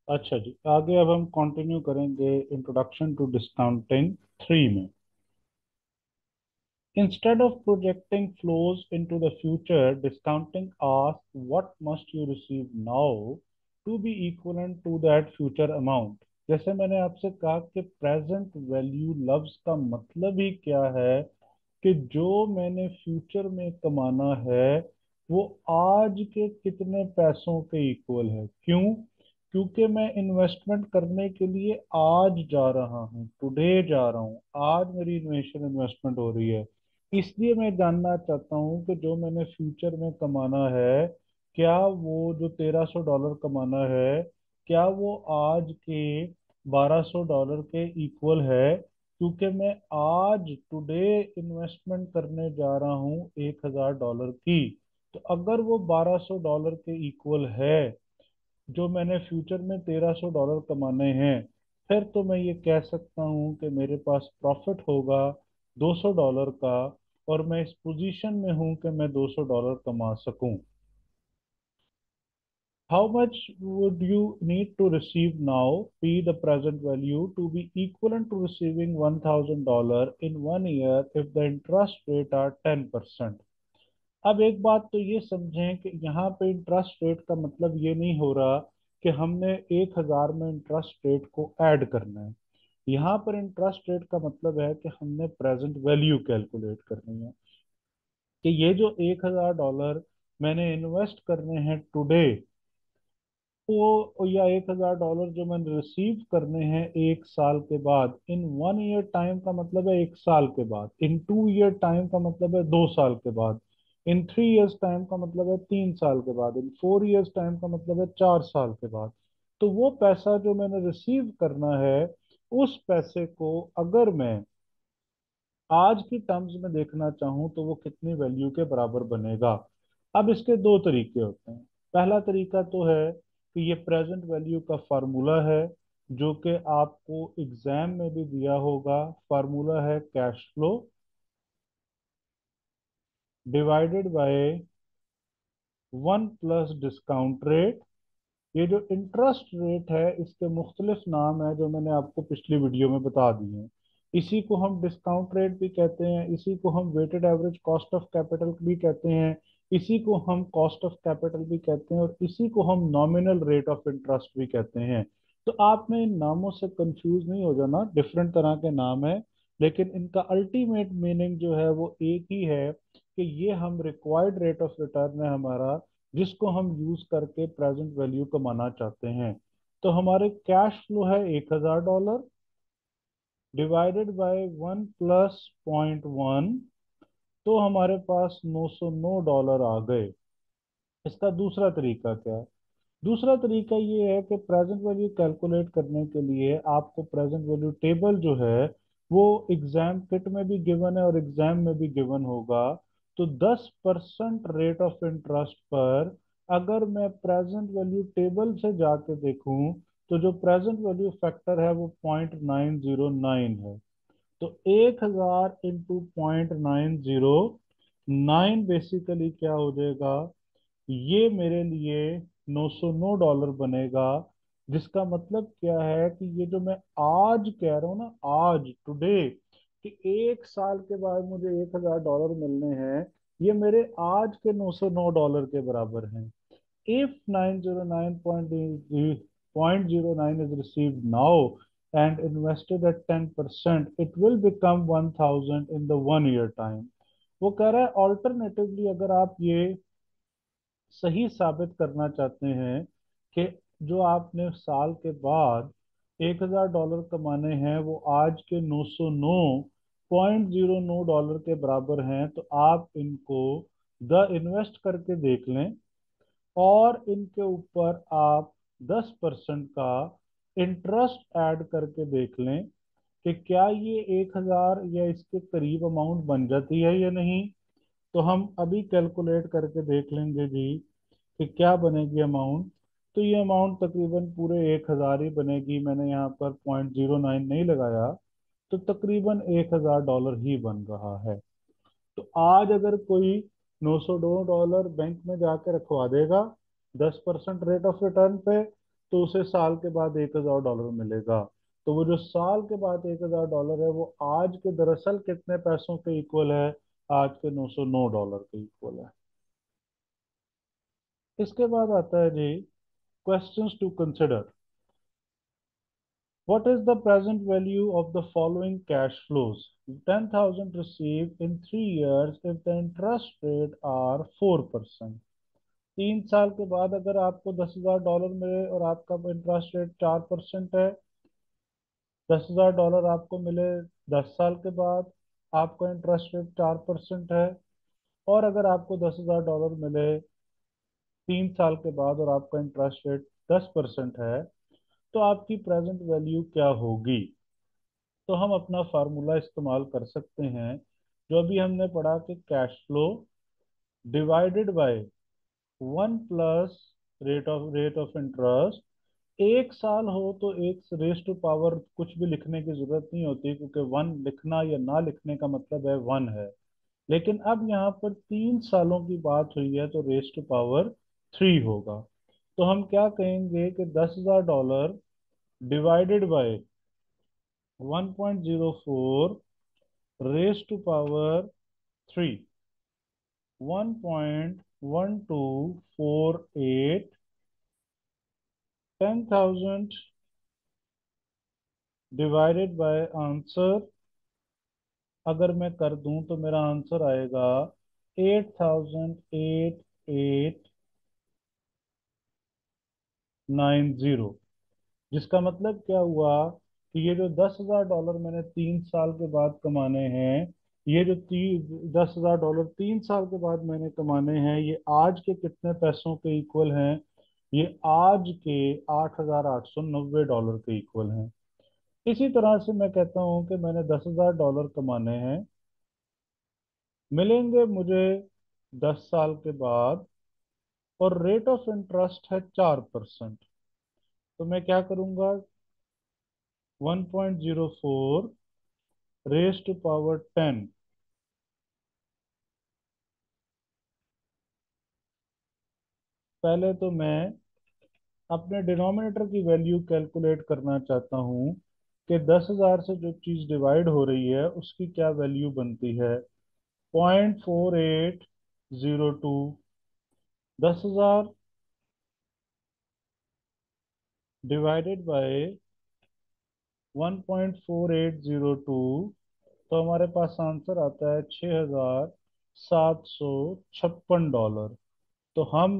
अच्छा जी, आगे अब हम कंटिन्यू करेंगे इंट्रोडक्शन टू डिस्काउंटिंग 3 में। Instead of projecting flows into the future, discounting asks what must you receive now to be equivalent to that future amount। जैसे मैंने आपसे कहा कि प्रेजेंट वैल्यू लफ्ज का मतलब ही क्या है कि जो मैंने फ्यूचर में कमाना है वो आज के कितने पैसों के इक्वल है। क्यों? क्योंकि मैं इन्वेस्टमेंट करने के लिए आज जा रहा हूँ, टुडे जा रहा हूँ, आज मेरी इन्वेस्टमेंट हो रही है। इसलिए मैं जानना चाहता हूँ कि जो मैंने फ्यूचर में कमाना है, क्या वो जो $1300 कमाना है, क्या वो आज के $1200 के इक्वल है। क्योंकि मैं आज टुडे इन्वेस्टमेंट करने जा रहा हूँ $1000 की। तो अगर वो $1200 के इक्वल है जो मैंने फ्यूचर में $1300 कमाने हैं, फिर तो मैं ये कह सकता हूँ कि मेरे पास प्रॉफिट होगा $200 का, और मैं इस पोजीशन में हूँ कि मैं $200 कमा सकूं। How much would you need to receive now, P the present value, to be equivalent to receiving $1000 in 1 year if the interest rate are 10%? अब एक बात तो ये समझें कि यहाँ पे इंटरेस्ट रेट का मतलब ये नहीं हो रहा कि हमने 1000 में इंटरेस्ट रेट को ऐड करना है। यहाँ पर इंटरेस्ट रेट का मतलब है कि हमने प्रेजेंट वैल्यू कैलकुलेट करनी है कि ये जो $1000 मैंने इन्वेस्ट करने हैं टुडे, वो या $1000 जो मैंने रिसीव करने हैं 1 साल के बाद, इन 1 ईयर टाइम का मतलब है 1 साल के बाद, इन 2 ईयर टाइम का मतलब है 2 साल के बाद, इन 3 इयर्स टाइम का मतलब है 3 साल के बाद, इन 4 इयर्स टाइम का मतलब है 4 साल के बाद। तो वो पैसा जो मैंने रिसीव करना है, उस पैसे को अगर मैं आज की टर्म्स में देखना चाहूँ तो वो कितनी वैल्यू के बराबर बनेगा। अब इसके दो तरीके होते हैं। पहला तरीका तो है कि ये प्रेजेंट वैल्यू का फार्मूला है जो कि आपको एग्जाम में भी दिया होगा। फार्मूला है cash flow divided by 1 plus discount rate. ये जो इंटरेस्ट रेट है इसके मुख्तलिफ नाम है जो मैंने आपको पिछली वीडियो में बता दिए हैं। इसी को हम डिस्काउंट रेट भी कहते हैं, इसी को हम weighted average cost of capital भी कहते हैं, इसी को हम कॉस्ट ऑफ कैपिटल भी कहते हैं, और इसी को हम नॉमिनल रेट ऑफ इंटरेस्ट भी कहते हैं। तो आपने इन नामों से कंफ्यूज नहीं हो जाना, डिफरेंट तरह के नाम है, लेकिन इनका अल्टीमेट मीनिंग जो है वो एक ही है कि ये हम रिक्वायर्ड रेट ऑफ रिटर्न है हमारा, जिसको हम यूज करके प्रेजेंट वैल्यू कमाना चाहते हैं। तो हमारे कैश फ्लो है $1000 डिवाइडेड बाय 1 प्लस 0.1, तो हमारे पास $909 आ गए। इसका दूसरा तरीका क्या है? दूसरा तरीका ये है कि प्रेजेंट वैल्यू कैलकुलेट करने के लिए आपको प्रेजेंट वैल्यू टेबल जो है वो एग्जाम किट में भी गिवन है और एग्जाम में भी गिवन होगा। तो 10% रेट ऑफ इंटरेस्ट पर अगर मैं प्रेजेंट वैल्यू टेबल से जाके देखूं तो जो प्रेजेंट वैल्यू फैक्टर है वो 0.909 है। तो 1000 इंटू 0.909 बेसिकली क्या हो जाएगा, ये मेरे लिए $909 बनेगा। जिसका मतलब क्या है कि ये जो मैं आज कह रहा हूँ ना, आज टुडे, कि 1 साल के बाद मुझे $1000 मिलने हैं, ये मेरे आज के $909 के बराबर हैं। If 909.09 is received now and invested at 10%, it will become 1000 in the 1 year time। वो कह रहा है ऑल्टरनेटिवली अगर आप ये सही साबित करना चाहते हैं कि जो आपने साल के बाद $1000 कमाने हैं वो आज के 909.09 के बराबर हैं, तो आप इनको द इन्वेस्ट करके देख लें और इनके ऊपर आप 10% का इंटरेस्ट ऐड करके देख लें कि क्या ये 1000 या इसके करीब अमाउंट बन जाती है या नहीं। तो हम अभी कैलकुलेट करके देख लेंगे जी कि क्या बनेगी अमाउंट। तो ये अमाउंट तकरीबन पूरे 1000 ही बनेगी, मैंने यहाँ पर 0.09 नहीं लगाया, तो तकरीबन $1000 ही बन रहा है। तो आज अगर कोई $902 बैंक में जाके रखवा देगा 10% रेट ऑफ रिटर्न पे, तो उसे साल के बाद $1,000 मिलेगा। तो वो जो साल के बाद $1,000 है वो आज के दरअसल कितने पैसों के इक्वल है? आज के $909 के इक्वल है। इसके बाद आता है जी questions to consider. What is the present value of the following cash flows? 10,000 received in 3 years if the interest rate are 4%। 3 साल के बाद अगर आपको $10,000 मिले और आपका इंटरेस्ट रेट 4% है, $10,000 आपको मिले 10 साल के बाद, आपका इंटरेस्ट रेट 4% है। और अगर आपको $10,000 मिले 3 साल के बाद और आपका इंटरेस्ट रेट 10% है, तो आपकी प्रेजेंट वैल्यू क्या होगी? तो हम अपना फार्मूला इस्तेमाल कर सकते हैं जो अभी हमने पढ़ा कि cash flow divided by 1 plus rate of interest. 1 साल हो तो एक रेस टू पावर कुछ भी लिखने की जरूरत नहीं होती, क्योंकि 1 लिखना या ना लिखने का मतलब है 1 है। लेकिन अब यहाँ पर 3 सालों की बात हुई है तो रेस टू पावर 3 होगा। तो हम क्या कहेंगे कि $10,000 divided by 1.04 raise to power 3, 1.1248, 10,000 divided by answer अगर मैं कर दूं तो मेरा आंसर आएगा 8,890। जिसका मतलब क्या हुआ कि ये जो $10,000 मैंने 3 साल के बाद कमाने हैं, ये जो 10,000 डॉलर 3 साल के बाद मैंने कमाने हैं, ये आज के कितने पैसों के इक्वल हैं? ये आज के $8,890 के इक्वल हैं। इसी तरह से मैं कहता हूं कि मैंने $10,000 कमाने हैं, मिलेंगे मुझे 10 साल के बाद, और रेट ऑफ इंटरेस्ट है 4%। तो मैं क्या करूंगा? 1.04 रेस टू पावर 10। पहले तो मैं अपने डिनोमिनेटर की वैल्यू कैलकुलेट करना चाहता हूँ कि 10,000 से जो चीज़ डिवाइड हो रही है उसकी क्या वैल्यू बनती है। 0.4802, 10,000 डिवाइडेड बाय 1.4802, तो हमारे पास आंसर आता है $6,756। तो हम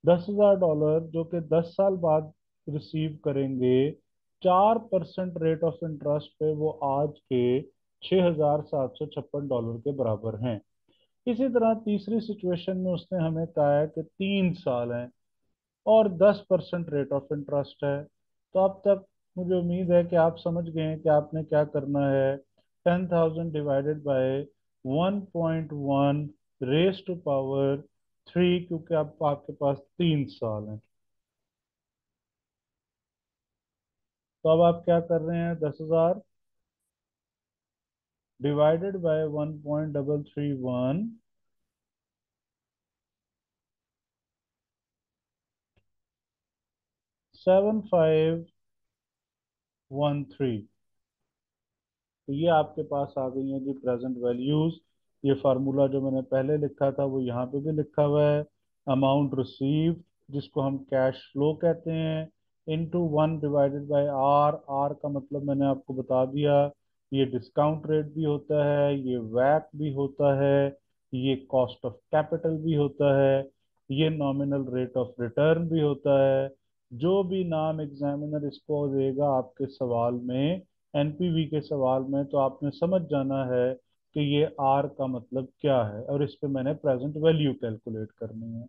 $10,000 जो कि 10 साल बाद रिसीव करेंगे 4% रेट ऑफ इंटरेस्ट पे, वो आज के $6,756 के बराबर हैं। इसी तरह तीसरी सिचुएशन में उसने हमें कहा है कि 3 साल हैं और 10% रेट ऑफ इंटरेस्ट है। तो अब तक मुझे उम्मीद है कि आप समझ गए हैं कि आपने क्या करना है। 10,000 divided by 1.1 raise to power 3, क्योंकि अब आपके पास 3 साल हैं। तो अब आप क्या कर रहे हैं? 10,000 डिवाइडेड बाय 1.331, 7513। तो ये आपके पास आ गई है जी प्रेजेंट वैल्यूज। ये फार्मूला जो मैंने पहले लिखा था वो यहाँ पे भी लिखा हुआ है। अमाउंट रिसीव्ड, जिसको हम कैश फ्लो कहते हैं, into 1 divided by R. R का मतलब मैंने आपको बता दिया, ये डिस्काउंट रेट भी होता है, ये वैट भी होता है, ये कॉस्ट ऑफ कैपिटल भी होता है, ये नॉमिनल रेट ऑफ रिटर्न भी होता है। जो भी नाम एग्जामिनर इसको देगा आपके सवाल में, एनपीवी के सवाल में, तो आपने समझ जाना है कि ये आर का मतलब क्या है, और इस पे मैंने प्रेजेंट वैल्यू कैलकुलेट करनी है।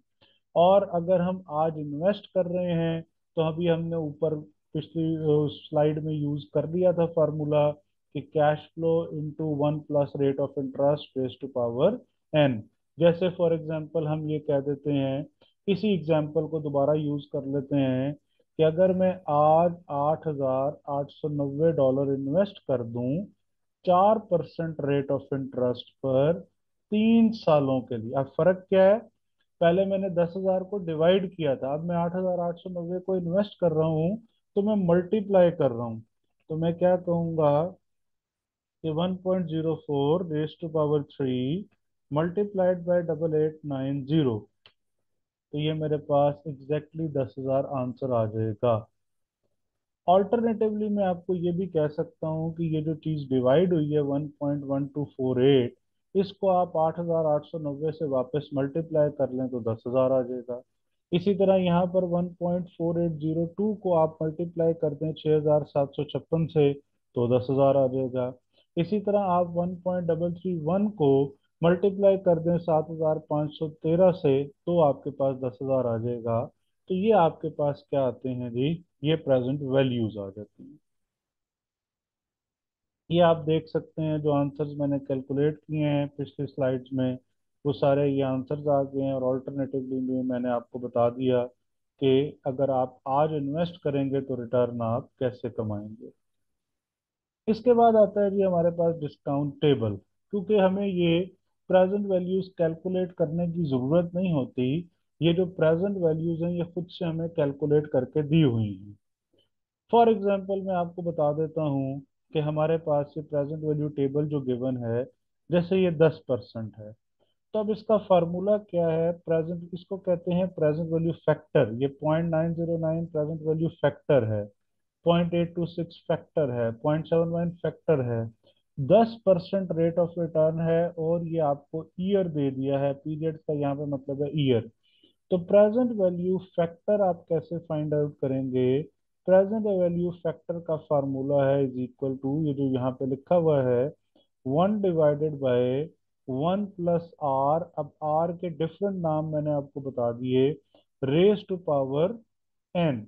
और अगर हम आज इन्वेस्ट कर रहे हैं तो अभी हमने ऊपर पिछली स्लाइड में यूज कर लिया था फार्मूला कि cash flow into 1 plus rate of interest raise to power N. जैसे फॉर एग्जांपल हम ये कह देते हैं, इसी एग्जांपल को दोबारा यूज कर लेते हैं कि अगर मैं आज $8,890 इन्वेस्ट कर दूं 4% रेट ऑफ इंटरेस्ट पर 3 सालों के लिए। अब फर्क क्या है? पहले मैंने 10,000 को डिवाइड किया था, अब मैं 8,890 को इन्वेस्ट कर रहा हूँ, तो मैं मल्टीप्लाई कर रहा हूँ। तो मैं क्या कहूँगा कि 1.04 raise to power 3 multiplied by 8890, तो ये मेरे पास एग्जैक्टली 10,000 आंसर आ जाएगा। ऑल्टरनेटिवली मैं आपको ये भी कह सकता हूँ कि ये जो चीज़ डिवाइड हुई है 1.1248, इसको आप 8,890 से वापस मल्टीप्लाई कर लें तो 10,000 आ जाएगा। इसी तरह यहाँ पर 1.4802 को आप मल्टीप्लाई कर दें 6,756 से तो 10,000 आ जाएगा। इसी तरह आप 1.331 को मल्टीप्लाई कर दें 7,513 से तो आपके पास 10,000 आ जाएगा। तो ये आपके पास क्या आते हैं जी, ये प्रेजेंट वैल्यूज आ जाती हैं। ये आप देख सकते हैं जो आंसर्स मैंने कैलकुलेट किए हैं पिछली स्लाइड्स में, वो सारे ये आंसर्स आ गए हैं। और ऑल्टरनेटिवली में मैंने आपको बता दिया कि अगर आप आज इन्वेस्ट करेंगे तो रिटर्न आप कैसे कमाएंगे। इसके बाद आता है जी हमारे पास डिस्काउंट टेबल। क्योंकि हमें ये प्रेजेंट वैल्यूज कैलकुलेट करने की ज़रूरत नहीं होती, ये जो प्रेजेंट वैल्यूज हैं ये खुद से हमें कैलकुलेट करके दी हुई हैं। फॉर एग्जांपल मैं आपको बता देता हूँ कि हमारे पास ये प्रेजेंट वैल्यू टेबल जो गिवन है, जैसे ये 10% है, तो अब इसका फार्मूला क्या है, प्रेजेंट इसको कहते हैं प्रेजेंट वैल्यू फैक्टर। ये 0.909 प्रेजेंट वैल्यू फैक्टर है, 0.826 फैक्टर है, 0.71 फैक्टर है, 10% रेट ऑफ रिटर्न है, और ये आपको ईयर दे दिया है। पीरियड का यहाँ पे मतलब है ईयर। तो प्रेजेंट वैल्यू फैक्टर आप कैसे फाइंड आउट करेंगे? प्रेजेंट वैल्यू फैक्टर का फार्मूला है इज इक्वल टू, ये जो यहाँ पे लिखा हुआ है, 1 डिवाइडेड बाय 1 प्लस आर। अब आर के डिफरेंट नाम मैंने आपको बता दिए। रेस टू पावर एन,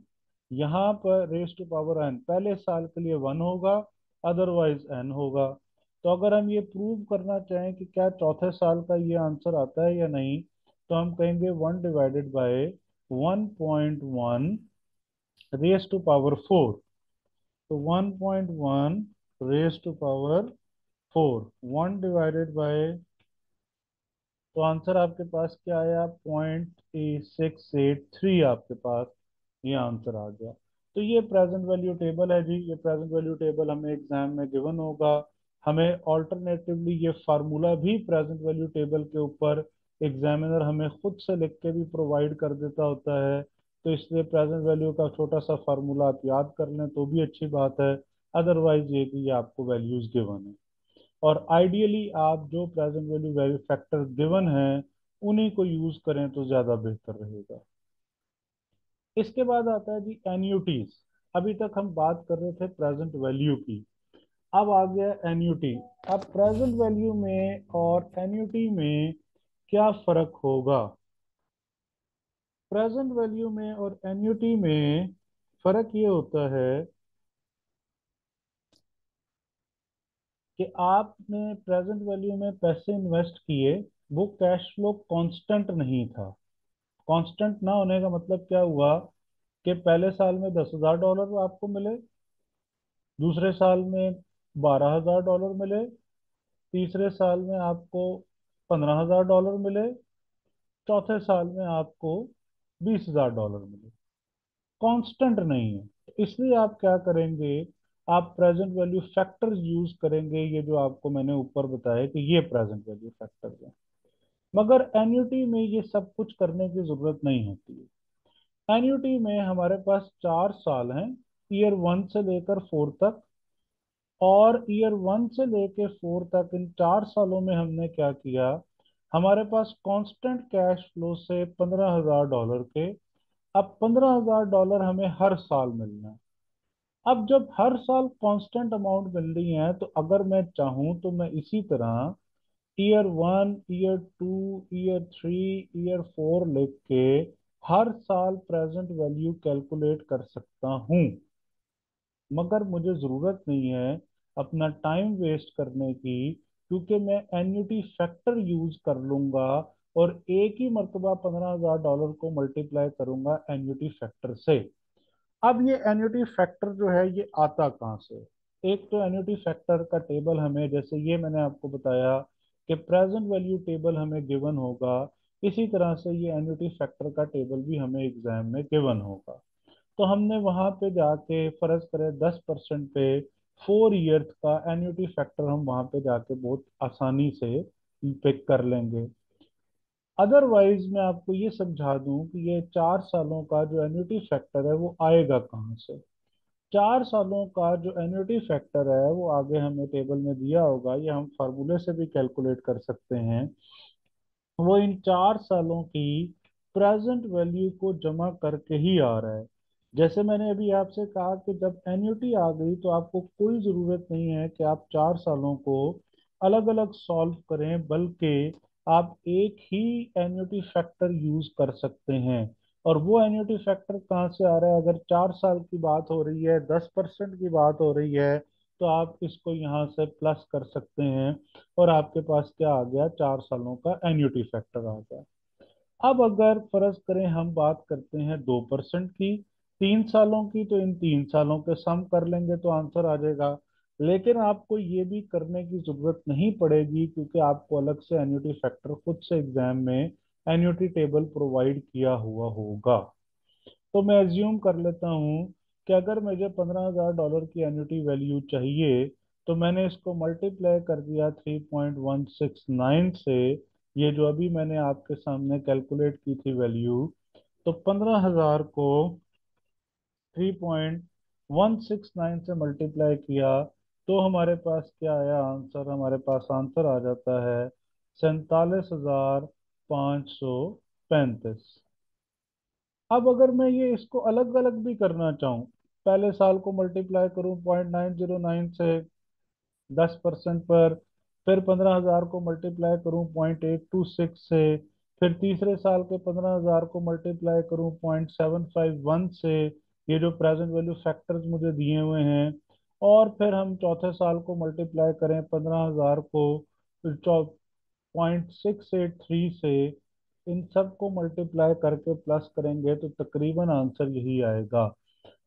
यहाँ पर रेस टू पावर एन पहले साल के लिए 1 होगा, अदरवाइज एन होगा। तो अगर हम ये प्रूव करना चाहें कि क्या चौथे साल का ये आंसर आता है या नहीं, तो हम कहेंगे 1 divided by 1.1 raise to power 4। तो 1.1 raise to power 4, 1 divided by, तो आंसर आपके पास क्या आया, 0.683 आपके पास ये आंसर आ गया। तो ये प्रेजेंट वैल्यू टेबल है जी। ये प्रेजेंट वैल्यू टेबल हमें एग्जाम में गिवन होगा। हमें ऑल्टरनेटिवली ये फार्मूला भी प्रेजेंट वैल्यू टेबल के ऊपर एग्जामिनर हमें खुद से लिख के भी प्रोवाइड कर देता होता है। तो इसलिए प्रेजेंट वैल्यू का छोटा सा फार्मूला आप याद कर लें तो भी अच्छी बात है। अदरवाइज ये कि ये आपको वैल्यूज गिवन है, और आइडियली आप जो present value value factor given है उन्हीं को यूज करें तो ज्यादा बेहतर रहेगा। इसके बाद आता है जी एन्यूटीज। अभी तक हम बात कर रहे थे प्रेजेंट वैल्यू की, अब आ गया एन्यूटी। अब प्रेजेंट वैल्यू में और एन्यूटी में क्या फर्क होगा? प्रेजेंट वैल्यू में और एन्यूटी में फर्क ये होता है कि आपने प्रेजेंट वैल्यू में पैसे इन्वेस्ट किए, वो कैश फ्लो कांस्टेंट नहीं था। कांस्टेंट ना होने का मतलब क्या हुआ कि पहले साल में $10,000 आपको मिले, दूसरे साल में $12,000 मिले, तीसरे साल में आपको $15,000 मिले, चौथे साल में आपको $20,000 मिले। कांस्टेंट नहीं है, तो इसलिए आप क्या करेंगे, आप प्रेजेंट वैल्यू फैक्टर्स यूज करेंगे, ये जो आपको मैंने ऊपर बताया कि ये प्रेजेंट वैल्यू फैक्टर्स हैं। मगर एन्युटी में ये सब कुछ करने की जरूरत नहीं होती है। एन्युटी में हमारे पास 4 साल हैं, ईयर 1 से लेकर 4 तक। और ईयर 1 से लेकर 4 तक इन 4 सालों में हमने क्या किया, हमारे पास कांस्टेंट कैश फ्लो से $15,000 के, अब $15,000 हमें हर साल मिलना है। अब जब हर साल कांस्टेंट अमाउंट मिल रही है, तो अगर मैं चाहूँ तो मैं इसी तरह ईयर 1, ईयर 2, ईयर 3, ईयर 4 लिख के हर साल प्रेजेंट वैल्यू कैलकुलेट कर सकता हूँ। मगर मुझे ज़रूरत नहीं है अपना टाइम वेस्ट करने की, क्योंकि मैं एन्युटी फैक्टर यूज कर लूंगा और एक ही मरतबा $15,000 को मल्टीप्लाई करूंगा एन्युटी फैक्टर से। अब ये एन्युटी फैक्टर जो है ये आता कहाँ से? एक तो एन्युटी फैक्टर का टेबल हमें, जैसे ये मैंने आपको बताया कि प्रेजेंट वैल्यू टेबल हमें गिवन होगा इसी तरह से ये एन्युटी फैक्टर का टेबल भी हमें एग्जाम में गिवन होगा। तो हमने वहां पे जाके फर्ज करें 10% पे 4 ईयर्स का एन्युटी फैक्टर हम वहां पे जाके बहुत आसानी से पिक कर लेंगे। अदरवाइज मैं आपको ये समझा दूं कि ये 4 सालों का जो एन्युटी फैक्टर है वो आएगा कहाँ से। 4 सालों का जो एन्युटी फैक्टर है वो आगे हमें टेबल में दिया होगा, या हम फार्मूले से भी कैलकुलेट कर सकते हैं। वो इन 4 सालों की प्रेजेंट वैल्यू को जमा करके ही आ रहा है। जैसे मैंने अभी आपसे कहा कि जब एन्युटी आ गई तो आपको कोई ज़रूरत नहीं है कि आप 4 सालों को अलग अलग सॉल्व करें, बल्कि आप एक ही एन्युटी फैक्टर यूज कर सकते हैं। और वो एन्युटी फैक्टर कहाँ से आ रहा है? अगर 4 साल की बात हो रही है, 10% की बात हो रही है, तो आप इसको यहाँ से प्लस कर सकते हैं और आपके पास क्या आ गया? 4 सालों का एन्युटी फैक्टर आ गया। अब अगर फर्ज करें हम बात करते हैं 2% की 3 सालों की, तो इन 3 सालों के सम कर लेंगे तो आंसर आ जाएगा। लेकिन आपको ये भी करने की जरूरत नहीं पड़ेगी, क्योंकि आपको अलग से एन्युटी फैक्टर खुद से एग्जाम में एन्युटी टेबल प्रोवाइड किया हुआ होगा। तो मैं एज्यूम कर लेता हूँ कि अगर मुझे $15,000 की एन्युटी वैल्यू चाहिए, तो मैंने इसको मल्टीप्लाई कर दिया 3.169 से। ये जो अभी मैंने आपके सामने कैलकुलेट की थी वैल्यू, तो 15,000 को 3.169 से मल्टीप्लाई किया, तो हमारे पास क्या आया आंसर? हमारे पास आंसर आ जाता है 47,535। अब अगर मैं ये इसको अलग अलग भी करना चाहूँ, पहले साल को मल्टीप्लाई करूँ 0.909 से 10% पर, फिर 15,000 को मल्टीप्लाई करूँ 0.826 से, फिर तीसरे साल के 15,000 को मल्टीप्लाई करूँ 0.751 से, ये जो प्रेजेंट वैल्यू फैक्टर्स मुझे दिए हुए हैं, और फिर हम चौथे साल को मल्टीप्लाई करें 15,000 को 0.683 से, इन सब को मल्टीप्लाई करके प्लस करेंगे तो तकरीबन आंसर यही आएगा।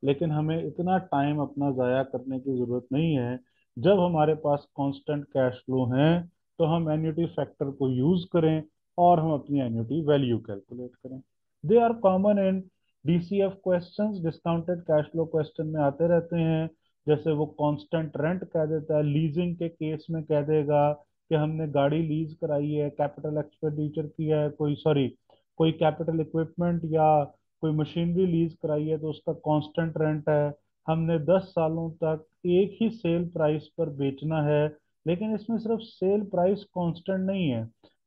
लेकिन हमें इतना टाइम अपना ज़ाया करने की ज़रूरत नहीं है। जब हमारे पास कांस्टेंट कैश फ्लो है, तो हम एन्युटी फैक्टर को यूज़ करें और हम अपनी एन्युटी वैल्यू कैलकुलेट करें। They are common in DCF questions, discounted cash flow question में आते रहते हैं। जैसे वो कांस्टेंट रेंट कह देता है, लीजिंग के केस में कह देगा कि हमने गाड़ी लीज कराई है, कैपिटल एक्सपेंडिचर किया है, कोई कैपिटल इक्विपमेंट या कोई मशीनरी लीज कराई है, तो उसका कांस्टेंट रेंट है। हमने 10 सालों तक एक ही सेल प्राइस पर बेचना है। लेकिन इसमें सिर्फ सेल प्राइस कांस्टेंट नहीं है,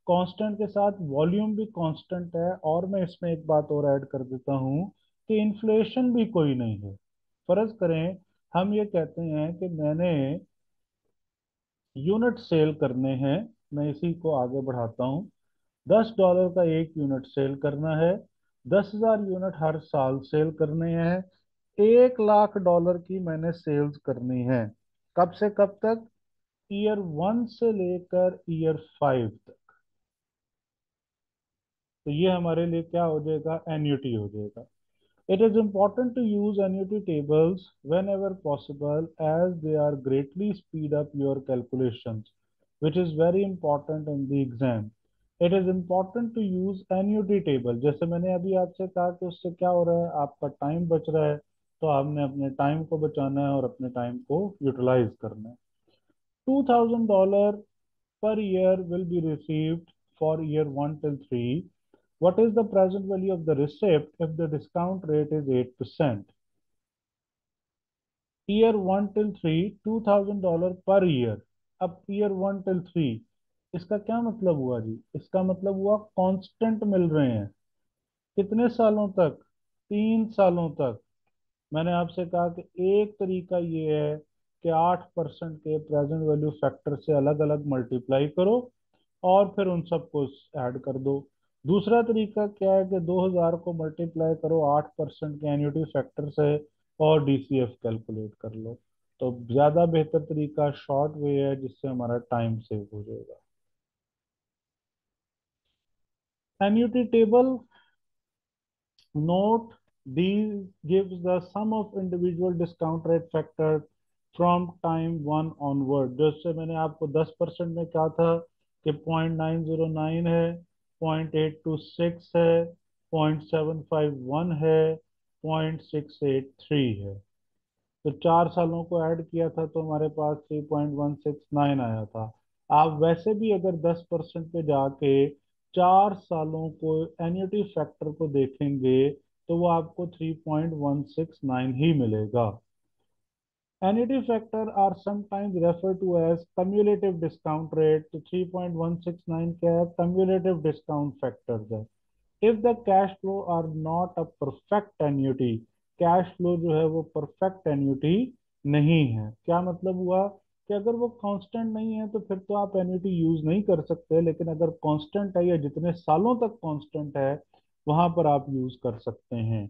कांस्टेंट के साथ वॉल्यूम भी कांस्टेंट है। और मैं इसमें एक बात और ऐड कर देता हूँ कि इन्फ्लेशन भी कोई नहीं है। फर्ज करें हम ये कहते हैं कि मैंने यूनिट सेल करने हैं, मैं इसी को आगे बढ़ाता हूँ। $10 का एक यूनिट सेल करना है, 10,000 यूनिट हर साल सेल करने हैं, $1 लाख की मैंने सेल्स करनी है। कब से कब तक? ईयर 1 से लेकर ईयर 5 तक। तो ये हमारे लिए क्या हो जाएगा? एन्युटी हो जाएगा। It is important to use annuity tables whenever possible, as they are greatly speed up your calculations, which is very important in the exam. It is important to use annuity table। जैसे मैंने अभी आपसे कहा कि उससे क्या हो रहा है, आपका टाइम बच रहा है। तो आपने अपने टाइम को बचाना है और अपने टाइम को यूटिलाइज करना है। $2,000 per year will be received for year 1 till 3. What is the present value of the receipt if the discount rate is 8%? Year 1 till 3 $2,000 per year. अब ईयर 1 till 3, इसका क्या मतलब हुआ जी? इसका मतलब हुआ कांस्टेंट मिल रहे हैं। कितने सालों तक? 3 सालों तक। मैंने आपसे कहा कि एक तरीका ये है कि 8% के प्रेजेंट वैल्यू फैक्टर से अलग अलग मल्टीप्लाई करो और फिर उन सबको ऐड कर दो। दूसरा तरीका क्या है कि 2,000 को मल्टीप्लाई करो 8% के एन्युटी फैक्टर से और डीसीएफ कैलकुलेट कर लो। तो ज़्यादा बेहतर तरीका शॉर्ट वे है, जिससे हमारा टाइम सेव हो जाएगा। Annuity table note, these gives the sum of individual discount rate factor from time 1 onward। जैसे मैंने आपको 10% में कहा था कि 0.909 है, 0.826 है, 0.751 है, 0.683 है। तो 4 सालों को ऐड किया था तो हमारे पास 3.169 आया था। आप वैसे भी अगर 10% पे जाके 4 सालों को एन्युटी फैक्टर को देखेंगे तो वो आपको 3.169 ही मिलेगा। Annuity factor are sometimes referred to as cumulative discount rate. तो 3.169 क्या है? Cumulative discount factors है। If the cash flow are not a perfect annuity, cash flow जो है वो perfect annuity नहीं है। क्या मतलब हुआ कि अगर वो कांस्टेंट नहीं है तो फिर तो आप एन्युटी यूज नहीं कर सकते, लेकिन अगर कांस्टेंट है या जितने सालों तक कांस्टेंट है वहां पर आप यूज कर सकते हैं।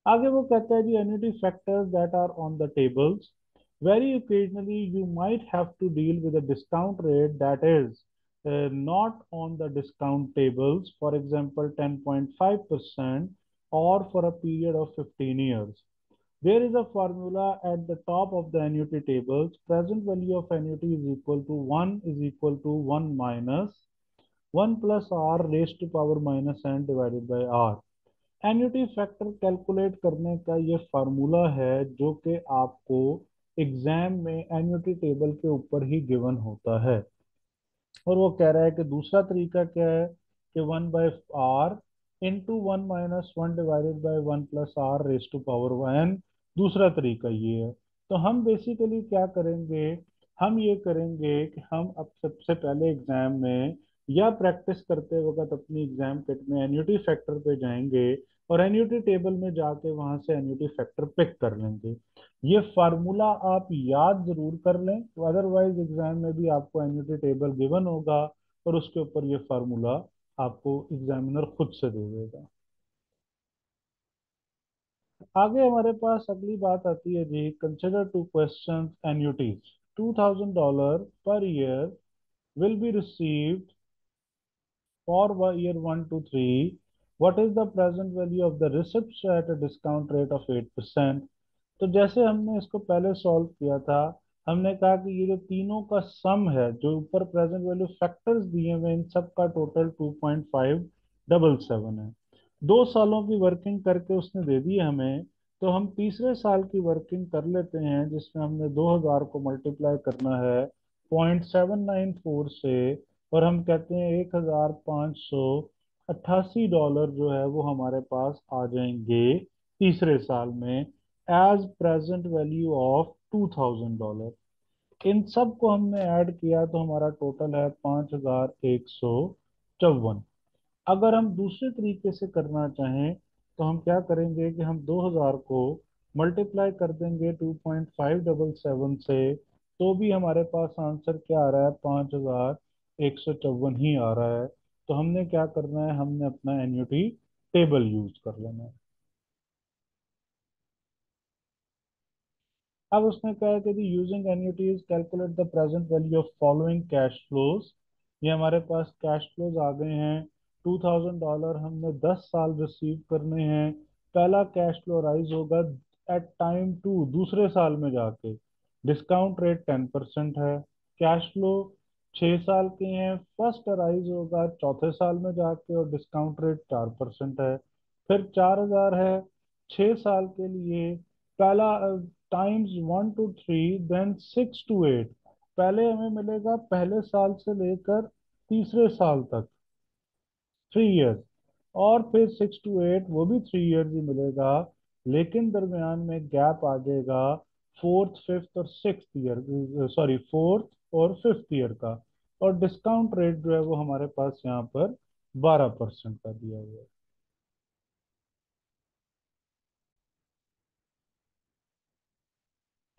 आगे वो कहता है जी annuity factors that are on the tables, very occasionally you might have to deal with a discount rate that is not on the discount tables, for example 10.5% or for a period of 15 years. There is a formula at the top of the annuity tables. Present value of annuity is equal to 1 is equal to 1 minus 1 plus r raised to power minus n divided by r। Annuity factor calculate करने का ये formula है जो कि आपको exam में annuity table के ऊपर ही गिवन होता है। और वो कह रहा है कि दूसरा तरीका क्या है कि 1/r into 1 - 1 divided by 1 + r raise to power n। दूसरा तरीका ये है। तो हम बेसिकली क्या करेंगे, हम ये करेंगे कि हम अब सबसे पहले एग्जाम में या प्रैक्टिस करते वक्त अपनी एग्जाम किट में एन्युटी फैक्टर पे जाएंगे और एन्युटी टेबल में जाके वहां से एन्युटी फैक्टर पिक कर लेंगे। ये फार्मूला आप याद जरूर कर लें, तो अदरवाइज एग्जाम में भी आपको एन्युटी टेबल गिवन होगा और उसके ऊपर ये फार्मूला आपको एग्जामिनर खुद से दे देगा। आगे हमारे पास अगली बात आती है जी, consider two questions annuities. $2000 per year will be received for year 1 to 3, what is the present value of the receipts at a discount rate of 8%? तो जैसे हमने इसको पहले सॉल्व किया था, हमने कहा कि ये जो तीनों का सम है, जो ऊपर प्रेजेंट वैल्यू फैक्टर्स दिए हुए इन सब का टोटल 2.577 है। 2 सालों की वर्किंग करके उसने दे दी है हमें। तो हम तीसरे साल की वर्किंग कर लेते हैं जिसमें हमने 2000 को मल्टीप्लाई करना है 0.794 से, और हम कहते हैं $1588 जो है वो हमारे पास आ जाएंगे तीसरे साल में एज प्रेजेंट वैल्यू ऑफ $2000। इन सब को हमने ऐड किया तो हमारा टोटल है 5154। अगर हम दूसरे तरीके से करना चाहें तो हम क्या करेंगे कि हम 2000 को मल्टीप्लाई कर देंगे 2.577 से, तो भी हमारे पास आंसर क्या आ रहा है? 5154 ही आ रहा है। तो हमने क्या करना है, हमने अपना एन्युटी टेबल यूज कर लेना है। अब उसने कहा है कि using annuities calculate the present value of following cash flows. ये हमारे पास कैश फ्लोज आ गए हैं। $2000 हमने 10 साल रिसीव करने हैं। पहला कैश फ्लो राइज होगा एट टाइम टू, दूसरे साल में जाके। डिस्काउंट रेट 10% है। कैश फ्लो 6 साल के हैं, फर्स्ट राइज होगा चौथे साल में जाके और डिस्काउंट रेट 4% है। फिर 4000 है 6 साल के लिए। पहला टाइम्स 1 to 3 देन 6 to 8। पहले हमें मिलेगा पहले साल से लेकर तीसरे साल तक 3 इयर्स, और फिर 6 to 8 वो भी 3 इयर्स ही मिलेगा, लेकिन दरमियान में गैप आ जाएगा फोर्थ फिफ्थ और सिक्स ईयर, सॉरी फोर्थ और फिफ्थ ईयर का। और डिस्काउंट रेट जो है वो हमारे पास यहाँ पर 12% का दिया हुआ है।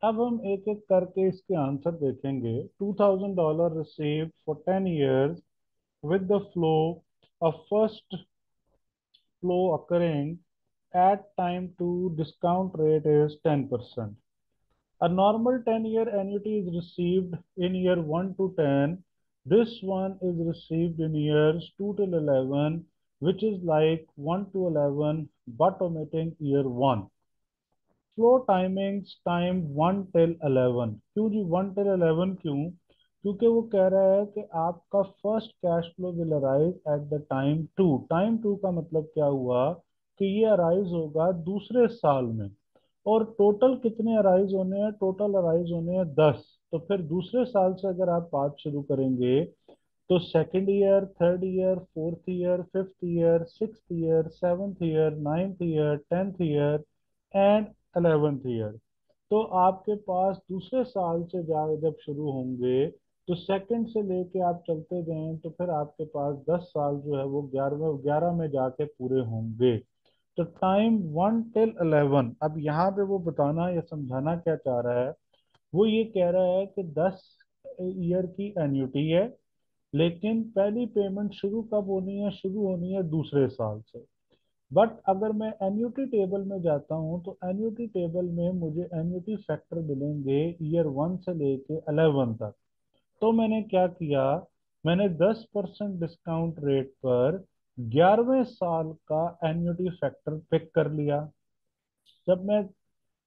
अब हम एक एक करके इसके आंसर देखेंगे। $2000 received for 10 years with the flow of first flow occurring at time to discount rate is 10%. A normal 10-year annuity is received in year 1 to 10. This one is received in years 2 till 11, which is like 1 to 11 but omitting year 1। Flow timings time 1 till 11। क्यों जी 1 till 11 क्यों? क्योंकि वो कह रहा है कि आपका first cash flow will arise at the time two का मतलब क्या हुआ कि ये अराइज होगा दूसरे साल में। और टोटल कितने अराइज होने हैं? टोटल अराइज होने हैं 10। तो फिर दूसरे साल से अगर आप बात शुरू करेंगे तो second year, third year, fourth year, fifth year, sixth year, seventh year, ninth year, tenth year and 11th year. तो आपके पास दूसरे साल से जब शुरू होंगे तो सेकंड से लेके आप चलते गए तो फिर आपके पास 10 साल जो है वो 11 में जाके पूरे होंगे। तो टाइम 1 till 11, अब यहाँ पे वो बताना या समझाना क्या चाह रहा है? वो ये कह रहा है कि 10 ईयर की एन्युटी है, लेकिन पहली पेमेंट शुरू कब होनी है? शुरू होनी है दूसरे साल से। बट अगर मैं एन्युटी टेबल में जाता हूँ तो एन्युटी टेबल में मुझे एन्युटी फैक्टर मिलेंगे ईयर 1 से लेके 11 तक। तो मैंने क्या किया? मैंने 10% डिस्काउंट रेट पर 11वें साल का एन्युटी फैक्टर पिक कर लिया। जब मैं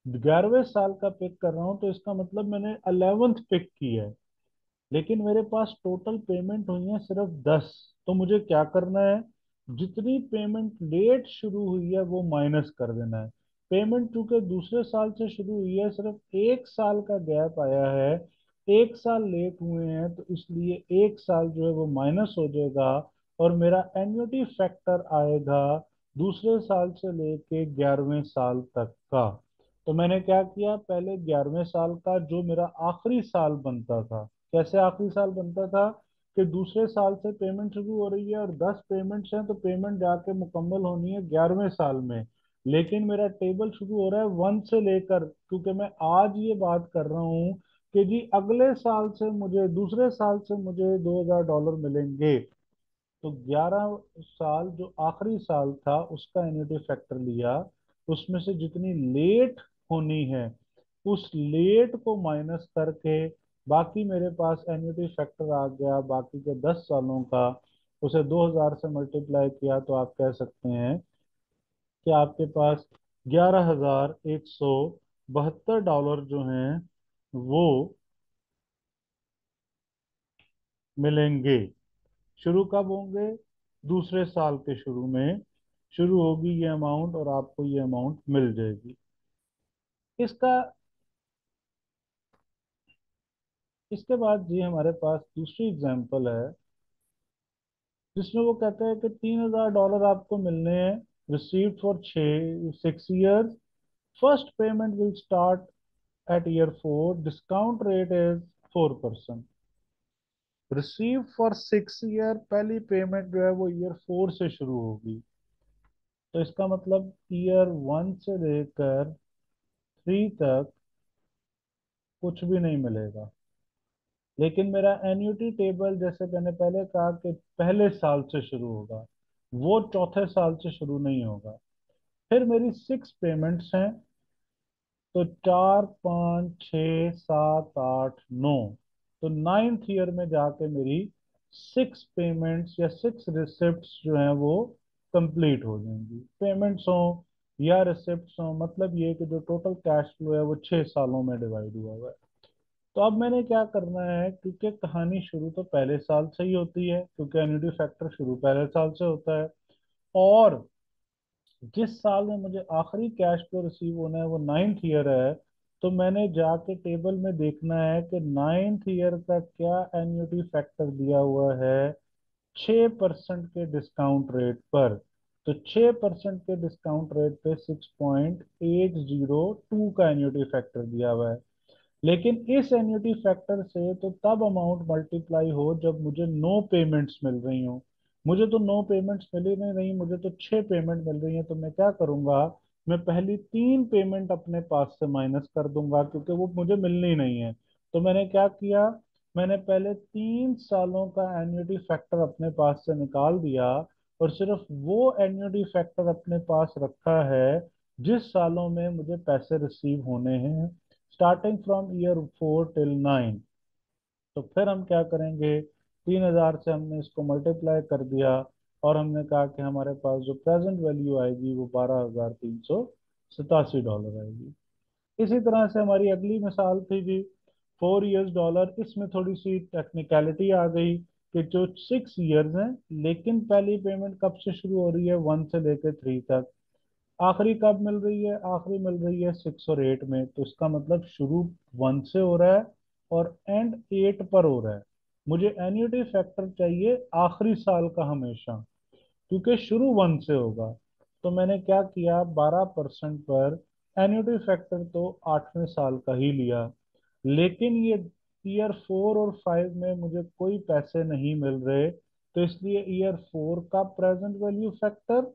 11वें साल का पिक कर रहा हूँ तो इसका मतलब मैंने 11th पिक की है, लेकिन मेरे पास टोटल पेमेंट हुई है सिर्फ 10। तो मुझे क्या करना है? जितनी पेमेंट लेट शुरू हुई है वो माइनस कर देना है। पेमेंट चूंकि दूसरे साल से शुरू हुई है, सिर्फ 1 साल का गैप आया है, 1 साल लेट हुए हैं, तो इसलिए 1 साल जो है वो माइनस हो जाएगा और मेरा एन्युटी फैक्टर आएगा दूसरे साल से लेके 11वें साल तक का। तो मैंने क्या किया? पहले 11वें साल का जो मेरा आखिरी साल बनता था, कैसे आखिरी साल बनता था कि दूसरे साल से पेमेंट शुरू हो रही है और 10 पेमेंट्स हैं, तो पेमेंट जाके मुकम्मल होनी है 11वें साल में। लेकिन मेरा टेबल शुरू हो रहा है 1 से लेकर, क्योंकि मैं आज ये बात कर रहा हूँ कि जी अगले साल से मुझे, दूसरे साल से मुझे $2000 मिलेंगे। तो 11 साल जो आखिरी साल था उसका एन्युटी फैक्टर लिया, उसमें से जितनी लेट होनी है उस लेट को माइनस करके बाकी मेरे पास एन्युटी फैक्टर आ गया बाकी के 10 सालों का। उसे 2000 से मल्टीप्लाई किया तो आप कह सकते हैं कि आपके पास $11,172 जो हैं वो मिलेंगे। शुरू कब होंगे? दूसरे साल के शुरू में शुरू होगी ये अमाउंट और आपको ये अमाउंट मिल जाएगी। इसका इसके बाद जी हमारे पास दूसरी एग्जांपल है जिसमें वो कहते हैं कि $3000 आपको मिलने हैं, received for 6 first payment will start at year 4, discount rate is 4%। Receive for 6 year, पहली पेमेंट जो है वो ईयर 4 से शुरू होगी। तो इसका मतलब ईयर 1 से लेकर 3 तक कुछ भी नहीं मिलेगा। लेकिन मेरा एन्युटी टेबल, जैसे मैंने पहले कहा कि पहले साल से शुरू होगा, वो चौथे साल से शुरू नहीं होगा। फिर मेरी 6 पेमेंट्स हैं, तो 4, 5, 6, 7, 8, 9। तो 9th ईयर में जाके मेरी 6 पेमेंट्स या 6 रिसिप्ट्स जो हैं वो कंप्लीट हो जाएंगी। पेमेंट्स हों या रिसिप्ट्स हों, मतलब ये कि जो टोटल कैश फ्लो है वो 6 सालों में डिवाइड हुआ है। तो अब मैंने क्या करना है, क्योंकि कहानी शुरू तो पहले साल से ही होती है, क्योंकि एन्युटी फैक्टर शुरू पहले साल से होता है, और जिस साल में मुझे आखिरी कैश फ्लो रिसीव होना है वो 9th ईयर है। तो मैंने जाके टेबल में देखना है कि 9th ईयर का क्या एन्युटी फैक्टर दिया हुआ है 6% के डिस्काउंट रेट पर। तो 6% के डिस्काउंट रेट पे 6.802 का एन्युटी फैक्टर दिया हुआ है। लेकिन इस एन्युटी फैक्टर से तो तब अमाउंट मल्टीप्लाई हो जब मुझे 9 पेमेंट्स मिल रही हो। मुझे तो 9 पेमेंट्स मिल ही नहीं रही, मुझे तो 6 पेमेंट मिल रही है। तो मैं क्या करूंगा? मैं पहली 3 पेमेंट अपने पास से माइनस कर दूंगा, क्योंकि वो मुझे मिलनी नहीं है। तो मैंने क्या किया? मैंने पहले 3 सालों का एन्युटी फैक्टर अपने पास से निकाल दिया और सिर्फ वो एन्युटी फैक्टर अपने पास रखा है जिस सालों में मुझे पैसे रिसीव होने हैं, स्टार्टिंग फ्रॉम ईयर 4 till 9। तो फिर हम क्या करेंगे? 3000 से हमने इसको मल्टीप्लाई कर दिया और हमने कहा कि हमारे पास जो प्रेजेंट वैल्यू आएगी वो $12,387 आएगी। इसी तरह से हमारी अगली मिसाल थी जी, 4 ईयर्स डॉलर, इसमें थोड़ी सी टेक्निकलिटी आ गई कि जो 6 ईयर्स हैं, लेकिन पहली पेमेंट कब से शुरू हो रही है, 1 से लेकर 3 तक। आखिरी कब मिल रही है, आखिरी मिल रही है 6 और 8 में। तो इसका मतलब शुरू 1 से हो रहा है और एंड 8 पर हो रहा है। मुझे एन्युटी फैक्टर चाहिए आखिरी साल का हमेशा, क्योंकि शुरू 1 से होगा। तो मैंने क्या किया, 12% पर एन्युटी फैक्टर तो 8वें साल का ही लिया। लेकिन ये ईयर 4 और 5 में मुझे कोई पैसे नहीं मिल रहे, तो इसलिए ईयर 4 का प्रेजेंट वैल्यू फैक्टर,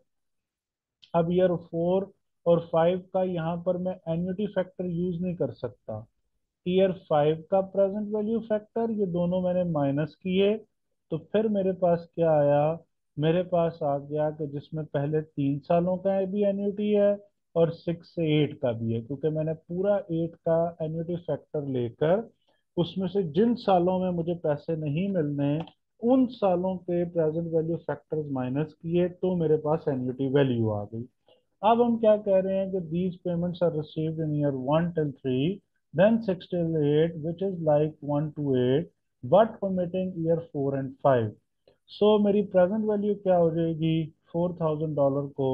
अब ईयर 4 और 5 का यहाँ पर मैं एन्युटी फैक्टर यूज नहीं कर सकता। ईयर 5 का प्रेजेंट वैल्यू फैक्टर, ये दोनों मैंने माइनस किए, तो फिर मेरे पास क्या आया, मेरे पास आ गया कि जिसमें पहले 3 सालों का भी एन्युटी है और 6 से 8 का भी है, क्योंकि मैंने पूरा 8 का एन्युटी फैक्टर लेकर उसमें से जिन सालों में मुझे पैसे नहीं मिलने, उन सालों के प्रेजेंट वैल्यू फैक्टर्स माइनस किए, तो मेरे पास एन्युटी वैल्यू आ गई। अब हम क्या कह रहे हैं कि these payments are received in year 1 till 3, then 6 till 8, which is like 1 to 8, but omitting year 4 and 5। सो मेरी प्रेजेंट वैल्यू क्या हो जाएगी, $4,000 को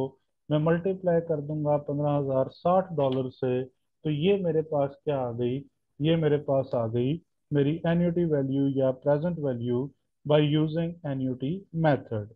मैं मल्टीप्लाई कर दूंगा 15,060 से, तो ये मेरे पास क्या आ गई, ये मेरे पास आ गई मेरी एन्युटी वैल्यू या present value by using annuity method.